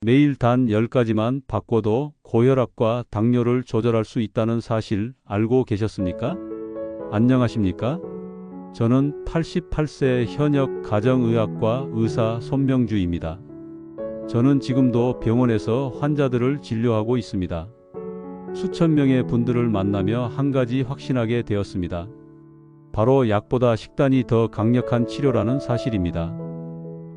매일 단 10가지만 바꿔도 고혈압과 당뇨를 조절할 수 있다는 사실 알고 계셨습니까? 안녕하십니까? 저는 88세 현역 가정의학과 의사 손명주입니다. 저는 지금도 병원에서 환자들을 진료하고 있습니다. 수천 명의 분들을 만나며 한 가지 확신하게 되었습니다. 바로 약보다 식단이 더 강력한 치료라는 사실입니다.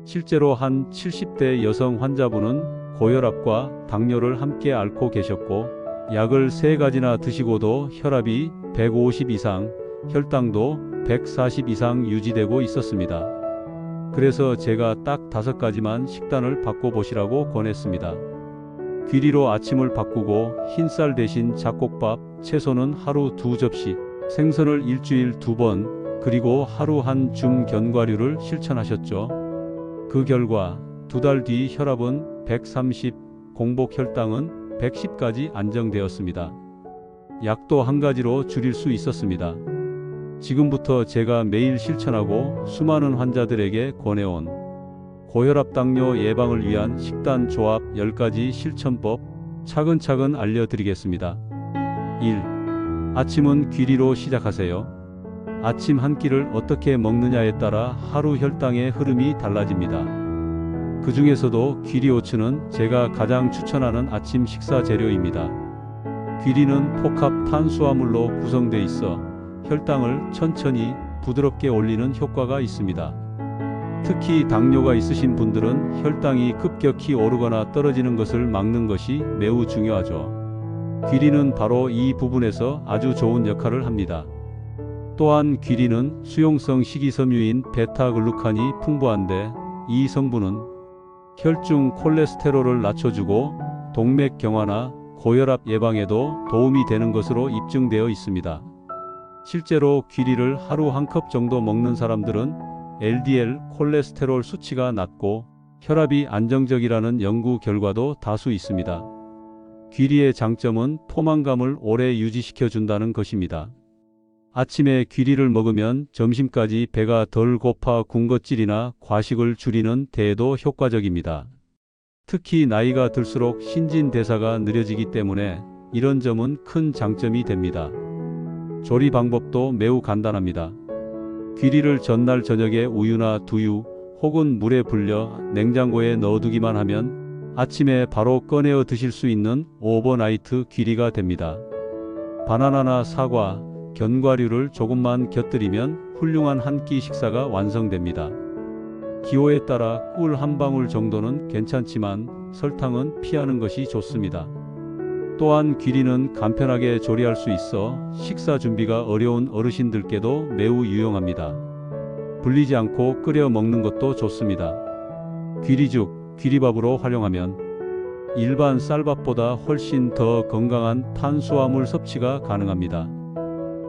실제로 한 70대 여성 환자분은 고혈압과 당뇨를 함께 앓고 계셨고, 약을 3가지나 드시고도 혈압이 150 이상, 혈당도 140 이상 유지되고 있었습니다. 그래서 제가 딱 5가지만 식단을 바꿔보시라고 권했습니다. 귀리로 아침을 바꾸고 흰쌀 대신 잡곡밥, 채소는 하루 2접시, 생선을 일주일 2번, 그리고 하루 한 줌 견과류를 실천하셨죠. 그 결과 2달 뒤 혈압은 130, 공복 혈당은 110까지 안정되었습니다. 약도 한 가지로 줄일 수 있었습니다. 지금부터 제가 매일 실천하고 수많은 환자들에게 권해온 고혈압 당뇨 예방을 위한 식단 조합 10가지 실천법 차근차근 알려드리겠습니다. 1. 아침은 귀리로 시작하세요. 아침 한 끼를 어떻게 먹느냐에 따라 하루 혈당의 흐름이 달라집니다. 그 중에서도 귀리오츠는 제가 가장 추천하는 아침 식사 재료입니다. 귀리는 복합 탄수화물로 구성되어 있어 혈당을 천천히 부드럽게 올리는 효과가 있습니다. 특히 당뇨가 있으신 분들은 혈당이 급격히 오르거나 떨어지는 것을 막는 것이 매우 중요하죠. 귀리는 바로 이 부분에서 아주 좋은 역할을 합니다. 또한 귀리는 수용성 식이섬유인 베타글루칸이 풍부한데, 이 성분은 혈중 콜레스테롤을 낮춰주고 동맥 경화나 고혈압 예방에도 도움이 되는 것으로 입증되어 있습니다. 실제로 귀리를 하루 한 컵 정도 먹는 사람들은 LDL 콜레스테롤 수치가 낮고 혈압이 안정적이라는 연구 결과도 다수 있습니다. 귀리의 장점은 포만감을 오래 유지시켜 준다는 것입니다. 아침에 귀리를 먹으면 점심까지 배가 덜 고파 군것질이나 과식을 줄이는 데에도 효과적입니다. 특히 나이가 들수록 신진대사가 느려지기 때문에 이런 점은 큰 장점이 됩니다. 조리 방법도 매우 간단합니다. 귀리를 전날 저녁에 우유나 두유 혹은 물에 불려 냉장고에 넣어두기만 하면 아침에 바로 꺼내어 드실 수 있는 오버나이트 귀리가 됩니다. 바나나나 사과, 견과류를 조금만 곁들이면 훌륭한 한 끼 식사가 완성됩니다. 기호에 따라 꿀 한 방울 정도는 괜찮지만 설탕은 피하는 것이 좋습니다. 또한 귀리는 간편하게 조리할 수 있어 식사 준비가 어려운 어르신들께도 매우 유용합니다. 불리지 않고 끓여 먹는 것도 좋습니다. 귀리죽, 귀리밥으로 활용하면 일반 쌀밥보다 훨씬 더 건강한 탄수화물 섭취가 가능합니다.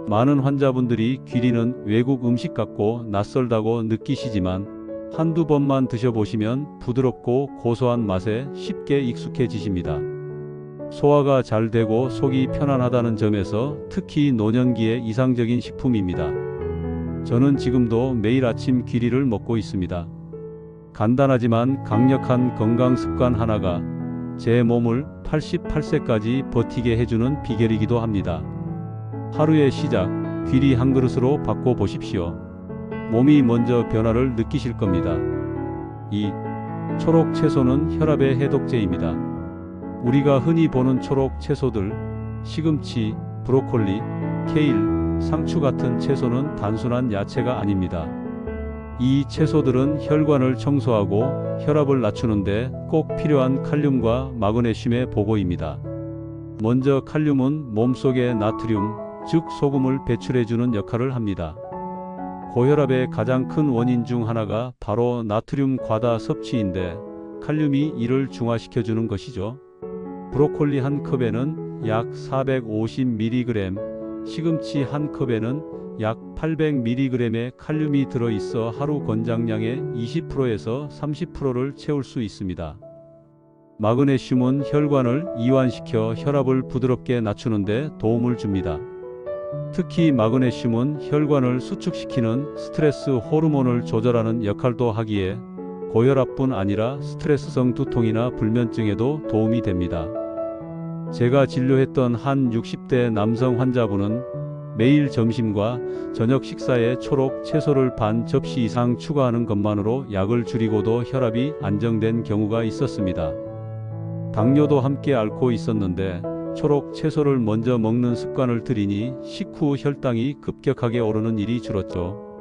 많은 환자분들이 귀리는 외국 음식 같고 낯설다고 느끼시지만 한두 번만 드셔보시면 부드럽고 고소한 맛에 쉽게 익숙해지십니다. 소화가 잘 되고 속이 편안하다는 점에서 특히 노년기에 이상적인 식품입니다. 저는 지금도 매일 아침 귀리를 먹고 있습니다. 간단하지만 강력한 건강 습관 하나가 제 몸을 88세까지 버티게 해주는 비결이기도 합니다. 하루의 시작, 귀리 한 그릇으로 바꿔보십시오. 몸이 먼저 변화를 느끼실 겁니다. 2. 초록 채소는 혈압의 해독제입니다. 우리가 흔히 보는 초록 채소들, 시금치, 브로콜리, 케일, 상추 같은 채소는 단순한 야채가 아닙니다. 이 채소들은 혈관을 청소하고 혈압을 낮추는데 꼭 필요한 칼륨과 마그네슘의 보고입니다. 먼저 칼륨은 몸속의 나트륨, 즉 소금을 배출해주는 역할을 합니다. 고혈압의 가장 큰 원인 중 하나가 바로 나트륨 과다 섭취인데, 칼륨이 이를 중화시켜주는 것이죠. 브로콜리 한 컵에는 약 450mg, 시금치 한 컵에는 약 800mg의 칼륨이 들어있어 하루 권장량의 20%에서 30%를 채울 수 있습니다. 마그네슘은 혈관을 이완시켜 혈압을 부드럽게 낮추는 데 도움을 줍니다. 특히 마그네슘은 혈관을 수축시키는 스트레스 호르몬을 조절하는 역할도 하기에 고혈압뿐 아니라 스트레스성 두통이나 불면증에도 도움이 됩니다. 제가 진료했던 한 60대 남성 환자분은 매일 점심과 저녁 식사에 초록 채소를 반 접시 이상 추가하는 것만으로 약을 줄이고도 혈압이 안정된 경우가 있었습니다. 당뇨도 함께 앓고 있었는데 초록 채소를 먼저 먹는 습관을 들이니 식후 혈당이 급격하게 오르는 일이 줄었죠.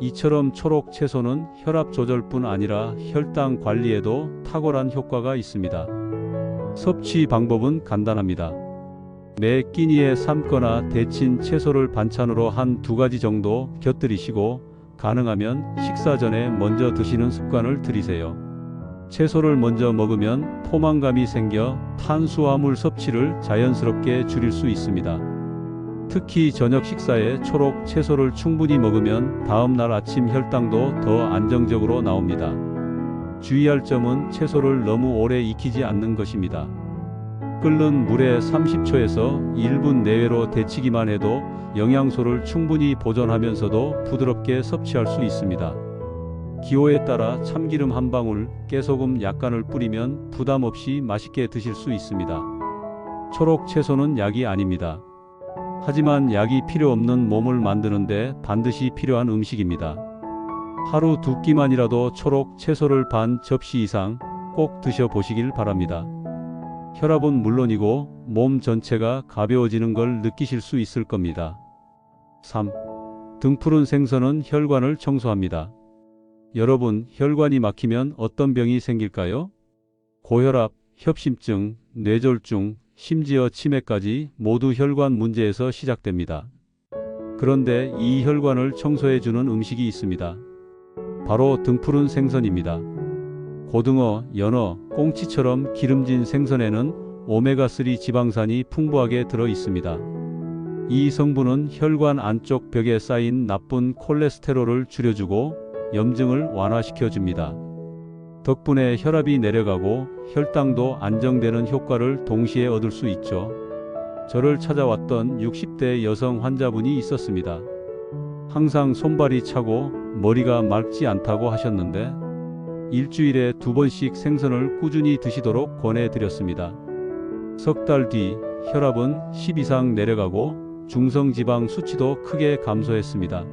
이처럼 초록 채소는 혈압 조절뿐 아니라 혈당 관리에도 탁월한 효과가 있습니다. 섭취 방법은 간단합니다. 매 끼니에 삶거나 데친 채소를 반찬으로 한 2가지 정도 곁들이시고 가능하면 식사 전에 먼저 드시는 습관을 들이세요. 채소를 먼저 먹으면 포만감이 생겨 탄수화물 섭취를 자연스럽게 줄일 수 있습니다. 특히 저녁 식사에 초록 채소를 충분히 먹으면 다음날 아침 혈당도 더 안정적으로 나옵니다. 주의할 점은 채소를 너무 오래 익히지 않는 것입니다. 끓는 물에 30초에서 1분 내외로 데치기만 해도 영양소를 충분히 보존하면서도 부드럽게 섭취할 수 있습니다. 기호에 따라 참기름 한 방울, 깨소금 약간을 뿌리면 부담 없이 맛있게 드실 수 있습니다. 초록 채소는 약이 아닙니다. 하지만 약이 필요 없는 몸을 만드는데 반드시 필요한 음식입니다. 하루 2끼만이라도 초록 채소를 반 접시 이상 꼭 드셔보시길 바랍니다. 혈압은 물론이고 몸 전체가 가벼워지는 걸 느끼실 수 있을 겁니다. 3. 등푸른 생선은 혈관을 청소합니다. 여러분, 혈관이 막히면 어떤 병이 생길까요? 고혈압, 협심증, 뇌졸중, 심지어 치매까지 모두 혈관 문제에서 시작됩니다. 그런데 이 혈관을 청소해주는 음식이 있습니다. 바로 등푸른 생선입니다. 고등어, 연어, 꽁치처럼 기름진 생선에는 오메가3 지방산이 풍부하게 들어 있습니다. 이 성분은 혈관 안쪽 벽에 쌓인 나쁜 콜레스테롤을 줄여주고 염증을 완화시켜줍니다. 덕분에 혈압이 내려가고 혈당도 안정되는 효과를 동시에 얻을 수 있죠. 저를 찾아왔던 60대 여성 환자분이 있었습니다. 항상 손발이 차고 머리가 맑지 않다고 하셨는데 일주일에 2번씩 생선을 꾸준히 드시도록 권해드렸습니다. 석 달 뒤 혈압은 10 이상 내려가고 중성지방 수치도 크게 감소했습니다.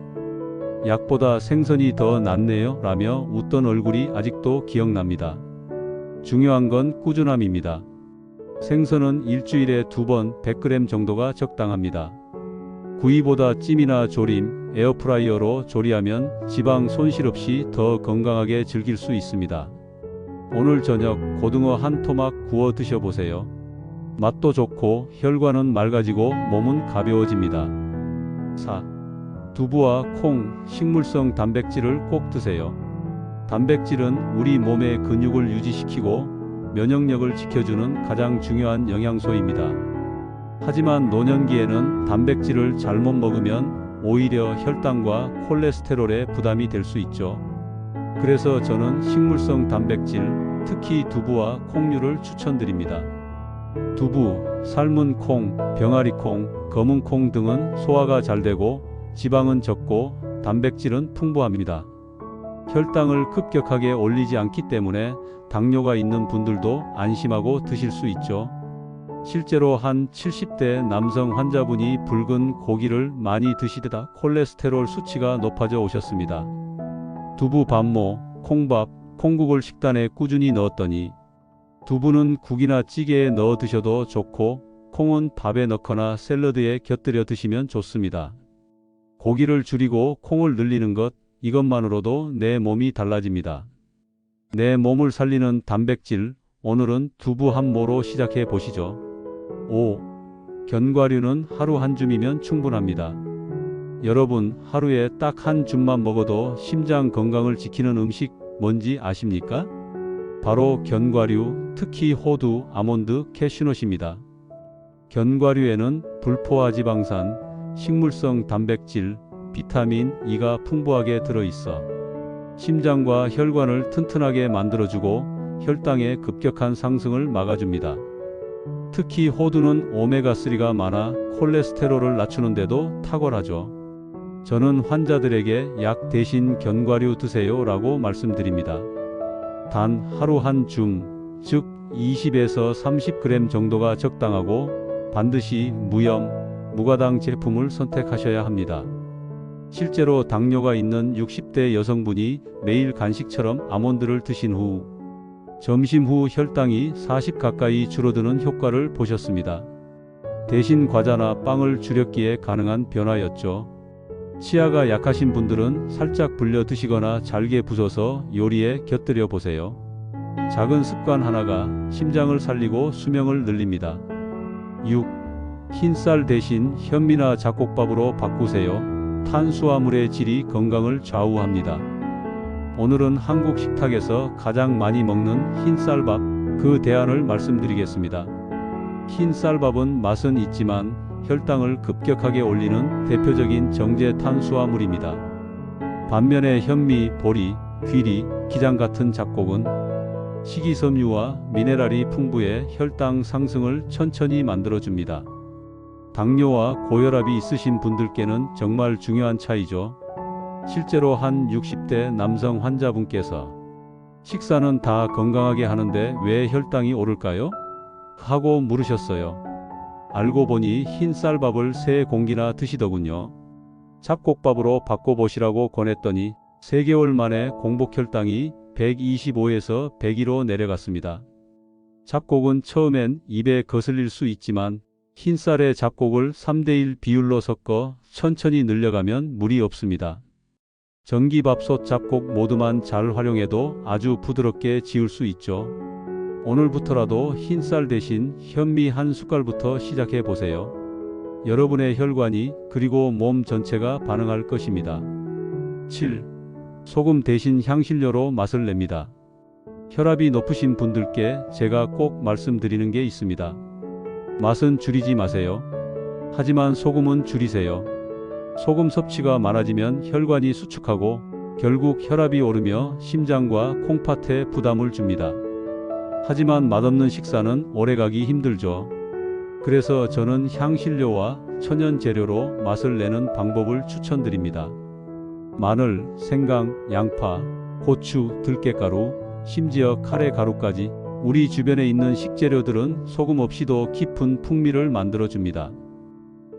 약보다 생선이 더 낫네요 라며 웃던 얼굴이 아직도 기억납니다. 중요한 건 꾸준함입니다. 생선은 일주일에 2번 100g 정도가 적당합니다. 구이보다 찜이나 조림, 에어프라이어로 조리하면 지방 손실 없이 더 건강하게 즐길 수 있습니다. 오늘 저녁 고등어 한 토막 구워 드셔보세요. 맛도 좋고 혈관은 맑아지고 몸은 가벼워집니다. 4. 두부와 콩, 식물성 단백질을 꼭 드세요. 단백질은 우리 몸의 근육을 유지시키고 면역력을 지켜주는 가장 중요한 영양소입니다. 하지만 노년기에는 단백질을 잘못 먹으면 오히려 혈당과 콜레스테롤에 부담이 될 수 있죠. 그래서 저는 식물성 단백질, 특히 두부와 콩류를 추천드립니다. 두부, 삶은 콩, 병아리 콩, 검은 콩 등은 소화가 잘 되고 지방은 적고 단백질은 풍부합니다. 혈당을 급격하게 올리지 않기 때문에 당뇨가 있는 분들도 안심하고 드실 수 있죠. 실제로 한 70대 남성 환자분이 붉은 고기를 많이 드시다 콜레스테롤 수치가 높아져 오셨습니다. 두부 밥모, 콩밥, 콩국을 식단에 꾸준히 넣었더니 두부는 국이나 찌개에 넣어 드셔도 좋고 콩은 밥에 넣거나 샐러드에 곁들여 드시면 좋습니다. 고기를 줄이고 콩을 늘리는 것, 이것만으로도 내 몸이 달라집니다. 내 몸을 살리는 단백질, 오늘은 두부 한 모로 시작해 보시죠. 5. 견과류는 하루 한 줌이면 충분합니다. 여러분, 하루에 딱 한 줌만 먹어도 심장 건강을 지키는 음식 뭔지 아십니까? 바로 견과류, 특히 호두, 아몬드, 캐슈넛입니다. 견과류에는 불포화 지방산, 식물성 단백질, 비타민 E가 풍부하게 들어있어 심장과 혈관을 튼튼하게 만들어주고 혈당의 급격한 상승을 막아줍니다. 특히 호두는 오메가3가 많아 콜레스테롤을 낮추는 데도 탁월하죠. 저는 환자들에게 약 대신 견과류 드세요 라고 말씀드립니다. 단 하루 한 줌, 즉 20에서 30g 정도가 적당하고 반드시 무염, 무가당 제품을 선택하셔야 합니다. 실제로 당뇨가 있는 60대 여성분이 매일 간식처럼 아몬드를 드신 후 점심 후 혈당이 40 가까이 줄어드는 효과를 보셨습니다. 대신 과자나 빵을 줄였기에 가능한 변화였죠. 치아가 약하신 분들은 살짝 불려 드시거나 잘게 부숴서 요리에 곁들여 보세요. 작은 습관 하나가 심장을 살리고 수명을 늘립니다. 6. 흰쌀 대신 현미나 잡곡밥으로 바꾸세요. 탄수화물의 질이 건강을 좌우합니다. 오늘은 한국 식탁에서 가장 많이 먹는 흰쌀밥, 그 대안을 말씀드리겠습니다. 흰쌀밥은 맛은 있지만 혈당을 급격하게 올리는 대표적인 정제 탄수화물입니다. 반면에 현미, 보리, 귀리, 기장 같은 잡곡은 식이섬유와 미네랄이 풍부해 혈당 상승을 천천히 만들어줍니다. 당뇨와 고혈압이 있으신 분들께는 정말 중요한 차이죠. 실제로 한 60대 남성 환자분께서 식사는 다 건강하게 하는데 왜 혈당이 오를까요? 하고 물으셨어요. 알고 보니 흰쌀밥을 3공기나 드시더군요. 잡곡밥으로 바꿔보시라고 권했더니 3개월 만에 공복 혈당이 125에서 102로 내려갔습니다. 잡곡은 처음엔 입에 거슬릴 수 있지만 흰쌀에 잡곡을 3대1 비율로 섞어 천천히 늘려가면 무리 없습니다. 전기밥솥 잡곡 모두만 잘 활용해도 아주 부드럽게 지을 수 있죠. 오늘부터라도 흰쌀 대신 현미 한 숟갈부터 시작해 보세요. 여러분의 혈관이 그리고 몸 전체가 반응할 것입니다. 7. 소금 대신 향신료로 맛을 냅니다. 혈압이 높으신 분들께 제가 꼭 말씀드리는 게 있습니다. 맛은 줄이지 마세요. 하지만 소금은 줄이세요. 소금 섭취가 많아지면 혈관이 수축하고 결국 혈압이 오르며 심장과 콩팥에 부담을 줍니다. 하지만 맛없는 식사는 오래가기 힘들죠. 그래서 저는 향신료와 천연 재료로 맛을 내는 방법을 추천드립니다. 마늘, 생강, 양파, 고추, 들깨가루, 심지어 카레 가루까지 우리 주변에 있는 식재료들은 소금 없이도 깊은 풍미를 만들어줍니다.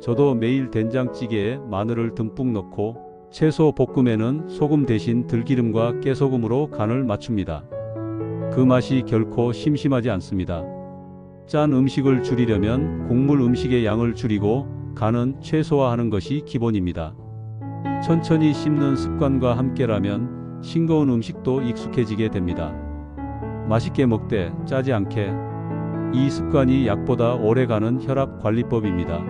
저도 매일 된장찌개에 마늘을 듬뿍 넣고 채소 볶음에는 소금 대신 들기름과 깨소금으로 간을 맞춥니다. 그 맛이 결코 심심하지 않습니다. 짠 음식을 줄이려면 국물 음식의 양을 줄이고 간은 최소화하는 것이 기본입니다. 천천히 씹는 습관과 함께라면 싱거운 음식도 익숙해지게 됩니다. 맛있게 먹되 짜지 않게. 이 습관이 약보다 오래가는 혈압 관리법입니다.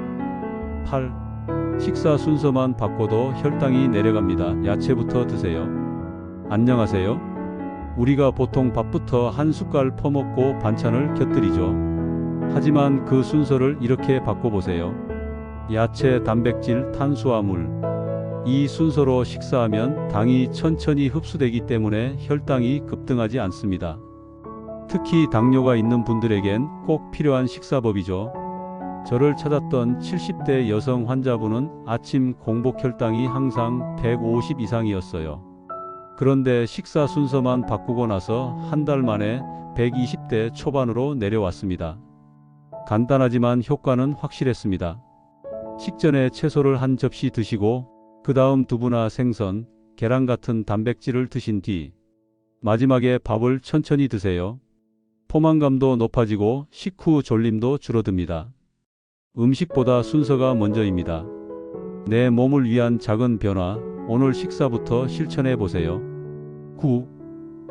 8. 식사 순서만 바꿔도 혈당이 내려갑니다. 야채부터 드세요. 안녕하세요. 우리가 보통 밥부터 한 숟갈 퍼먹고 반찬을 곁들이죠. 하지만 그 순서를 이렇게 바꿔보세요. 야채, 단백질, 탄수화물. 이 순서로 식사하면 당이 천천히 흡수되기 때문에 혈당이 급등하지 않습니다. 특히 당뇨가 있는 분들에겐 꼭 필요한 식사법이죠. 저를 찾았던 70대 여성 환자분은 아침 공복 혈당이 항상 150 이상이었어요. 그런데 식사 순서만 바꾸고 나서 한 달 만에 120대 초반으로 내려왔습니다. 간단하지만 효과는 확실했습니다. 식전에 채소를 한 접시 드시고 그 다음 두부나 생선, 계란 같은 단백질을 드신 뒤 마지막에 밥을 천천히 드세요. 포만감도 높아지고 식후 졸림도 줄어듭니다. 음식보다 순서가 먼저입니다. 내 몸을 위한 작은 변화, 오늘 식사부터 실천해 보세요. 9.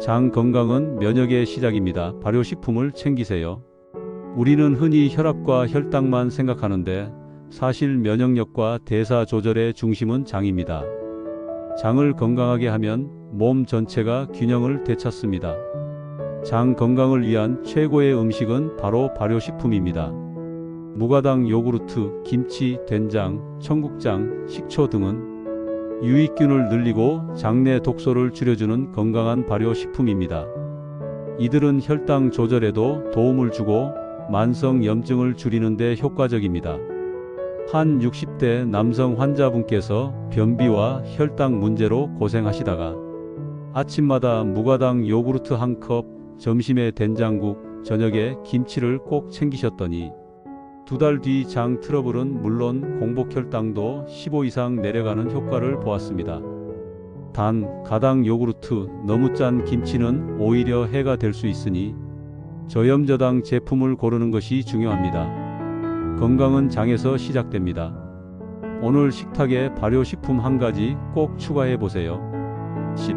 장 건강은 면역의 시작입니다. 발효식품을 챙기세요. 우리는 흔히 혈압과 혈당만 생각하는데 사실 면역력과 대사 조절의 중심은 장입니다. 장을 건강하게 하면 몸 전체가 균형을 되찾습니다. 장 건강을 위한 최고의 음식은 바로 발효식품입니다. 무가당 요구르트, 김치, 된장, 청국장, 식초 등은 유익균을 늘리고 장내 독소를 줄여주는 건강한 발효식품입니다. 이들은 혈당 조절에도 도움을 주고 만성 염증을 줄이는 데 효과적입니다. 한 60대 남성 환자분께서 변비와 혈당 문제로 고생하시다가 아침마다 무가당 요구르트 한 컵, 점심에 된장국, 저녁에 김치를 꼭 챙기셨더니 2달 뒤 장 트러블은 물론 공복 혈당도 15 이상 내려가는 효과를 보았습니다. 단, 가당 요구르트, 너무 짠 김치는 오히려 해가 될 수 있으니 저염저당 제품을 고르는 것이 중요합니다. 건강은 장에서 시작됩니다. 오늘 식탁에 발효식품 한 가지 꼭 추가해 보세요. 10.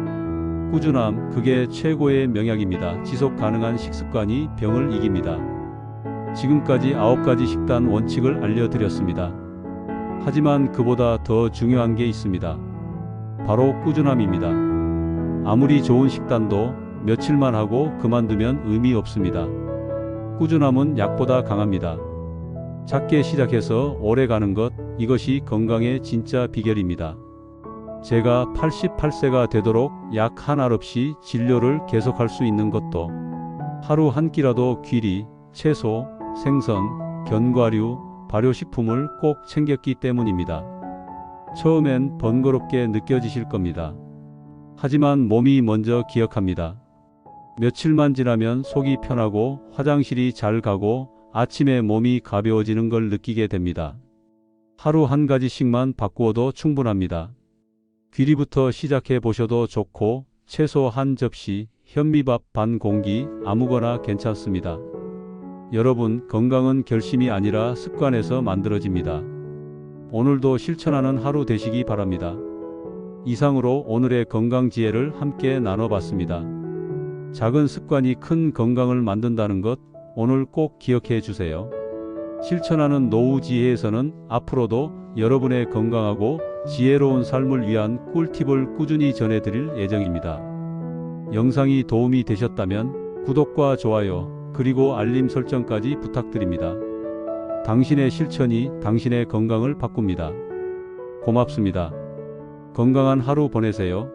꾸준함, 그게 최고의 명약입니다. 지속 가능한 식습관이 병을 이깁니다. 지금까지 9가지 식단 원칙을 알려드렸습니다. 하지만 그보다 더 중요한 게 있습니다. 바로 꾸준함입니다. 아무리 좋은 식단도 며칠만 하고 그만두면 의미 없습니다. 꾸준함은 약보다 강합니다. 작게 시작해서 오래 가는 것, 이것이 건강의 진짜 비결입니다. 제가 88세가 되도록 약 한 알 없이 진료를 계속할 수 있는 것도 하루 한 끼라도 귀리, 채소, 생선, 견과류, 발효식품을 꼭 챙겼기 때문입니다. 처음엔 번거롭게 느껴지실 겁니다. 하지만 몸이 먼저 기억합니다. 며칠만 지나면 속이 편하고 화장실이 잘 가고 아침에 몸이 가벼워지는 걸 느끼게 됩니다. 하루 한 가지씩만 바꾸어도 충분합니다. 귀리부터 시작해 보셔도 좋고 채소 한 접시, 현미밥 반 공기 아무거나 괜찮습니다. 여러분, 건강은 결심이 아니라 습관에서 만들어집니다. 오늘도 실천하는 하루 되시기 바랍니다. 이상으로 오늘의 건강 지혜를 함께 나눠봤습니다. 작은 습관이 큰 건강을 만든다는 것, 오늘 꼭 기억해 주세요. 실천하는 노후 지혜에서는 앞으로도 여러분의 건강하고 지혜로운 삶을 위한 꿀팁을 꾸준히 전해드릴 예정입니다. 영상이 도움이 되셨다면 구독과 좋아요, 그리고 알림 설정까지 부탁드립니다. 당신의 실천이 당신의 건강을 바꿉니다. 고맙습니다. 건강한 하루 보내세요.